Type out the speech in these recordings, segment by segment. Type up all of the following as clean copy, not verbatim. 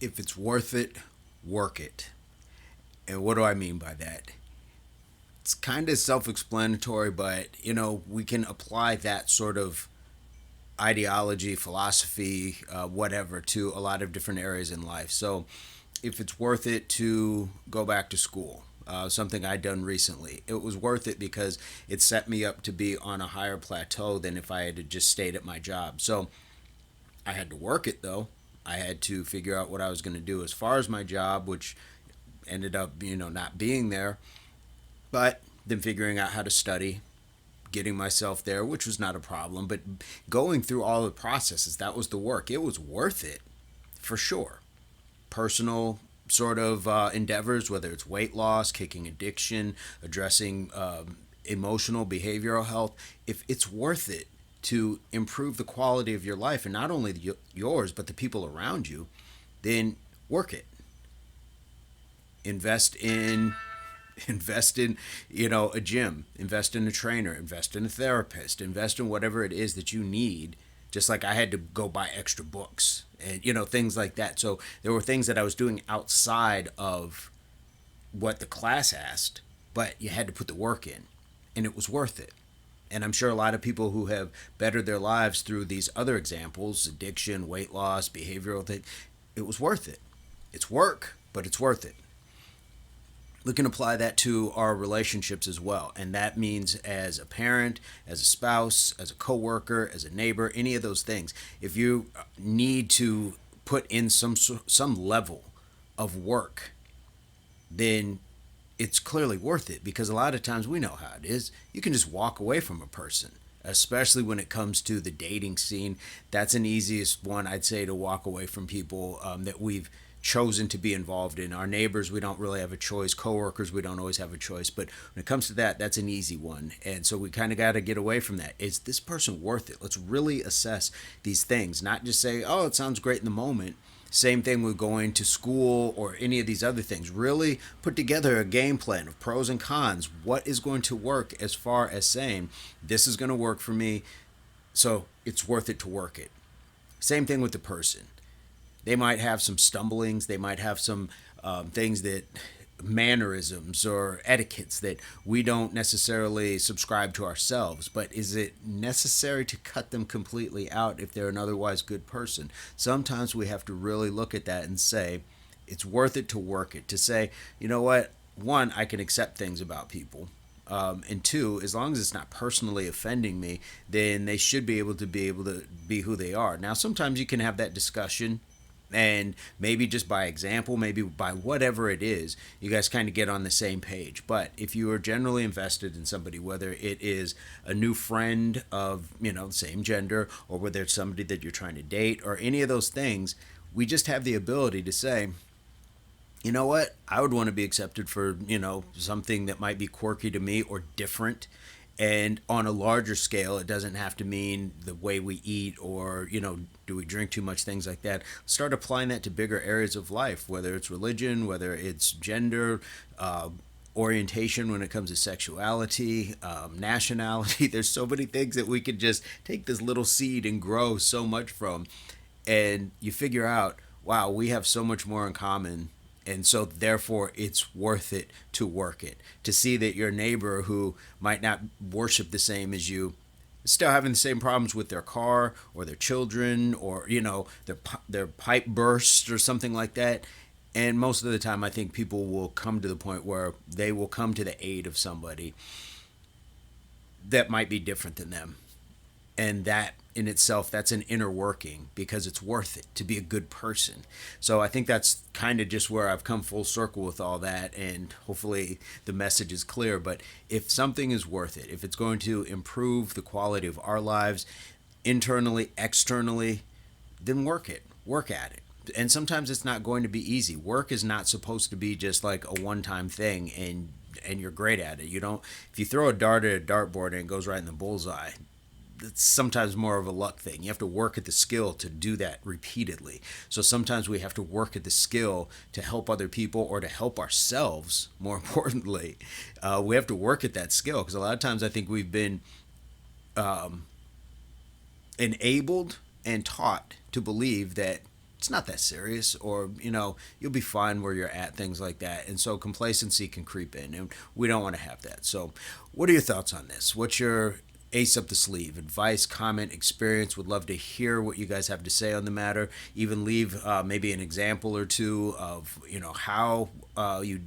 If it's worth it, work it. And what do I mean by that? It's kind of self explanatory, but we can apply that sort of ideology, philosophy, whatever, to a lot of different areas in life. So, if it's worth it to go back to school, something I'd done recently, it was worth it because it set me up to be on a higher plateau than if I had just stayed at my job. So, I had to work it though. I had to figure out what I was going to do as far as my job, which ended up, not being there. But then figuring out how to study, getting myself there, which was not a problem. But going through all the processes, that was the work. It was worth it for sure. Personal sort of endeavors, whether it's weight loss, kicking addiction, addressing emotional, behavioral health, if it's worth it to improve the quality of your life and not only yours, but the people around you, then work it. Invest in a gym, invest in a trainer, invest in a therapist, invest in whatever it is that you need. Just like I had to go buy extra books and things like that. So there were things that I was doing outside of what the class asked, but you had to put the work in, and it was worth it. And I'm sure a lot of people who have bettered their lives through these other examples, addiction, weight loss, behavioral things, it was worth it. It's work, but it's worth it. We can apply that to our relationships as well. And that means as a parent, as a spouse, as a coworker, as a neighbor, any of those things. If you need to put in some level of work, then it's clearly worth it, because a lot of times we know how it is. You can just walk away from a person, especially when it comes to the dating scene. That's an easiest one, I'd say, to walk away from people that we've chosen to be involved in. Our neighbors, we don't really have a choice. Coworkers, we don't always have a choice. But when it comes to that, that's an easy one. And so we kind of got to get away from that. Is this person worth it? Let's really assess these things, not just say, oh, it sounds great in the moment. Same thing with going to school or any of these other things. Really put together a game plan of pros and cons. What is going to work as far as saying, this is going to work for me, so it's worth it to work it. Same thing with the person. They might have some stumblings. They might have some things that mannerisms or etiquettes that we don't necessarily subscribe to ourselves. But is it necessary to cut them completely out if they're an otherwise good person? Sometimes we have to really look at that and say, it's worth it to work it. To say, you know what? One, I can accept things about people. And two, as long as it's not personally offending me, then they should be able to be who they are. Now, sometimes you can have that discussion, and maybe just by example, maybe by whatever it is, you guys kind of get on the same page. But if you are generally invested in somebody, whether it is a new friend of the same gender, or whether it's somebody that you're trying to date, or any of those things, we just have the ability to say, you know what, I would want to be accepted for something that might be quirky to me or different. And on a larger scale, it doesn't have to mean the way we eat, or do we drink too much, things like that. Start applying that to bigger areas of life, whether it's religion, whether it's gender, orientation when it comes to sexuality, nationality. There's so many things that we could just take this little seed and grow so much from. And you figure out, wow, we have so much more in common. And so therefore it's worth it to work it, to see that your neighbor who might not worship the same as you is still having the same problems with their car or their children, or their pipe burst or something like that. And most of the time, I think people will come to the point where they will come to the aid of somebody that might be different than them. And that in itself, that's an inner working, because it's worth it to be a good person. So I think that's kind of just where I've come full circle with all that, and hopefully the message is clear. But if something is worth it, if it's going to improve the quality of our lives internally, externally, then work at it. And sometimes it's not going to be easy. Work is not supposed to be just like a one-time thing and you're great at it. You don't, if you throw a dart at a dartboard and it goes right in the bullseye, it's sometimes more of a luck thing. You have to work at the skill to do that repeatedly. So sometimes we have to work at the skill to help other people, or to help ourselves, more importantly. We have to work at that skill, because a lot of times I think we've been enabled and taught to believe that it's not that serious, or you'll be fine where you're at, things like that. And so complacency can creep in, and we don't want to have that. So what are your thoughts on this? What's your ace up the sleeve advice, comment, experience? Would love to hear what you guys have to say on the matter. Even leave maybe an example or two of how you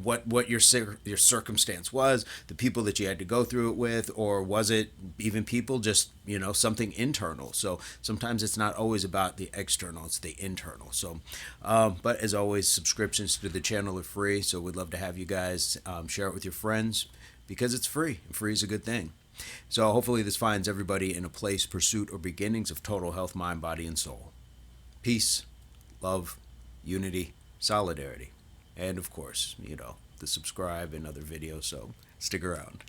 what your circumstance was, the people that you had to go through it with, or was it even people just something internal. So sometimes it's not always about the external, it's the internal. So but as always, subscriptions to the channel are free, so we'd love to have you guys share it with your friends, because it's free, and free is a good thing. So hopefully this finds everybody in a place, pursuit, or beginnings of total health, mind, body, and soul. Peace, love, unity, solidarity, and of course, the subscribe and other videos. So stick around.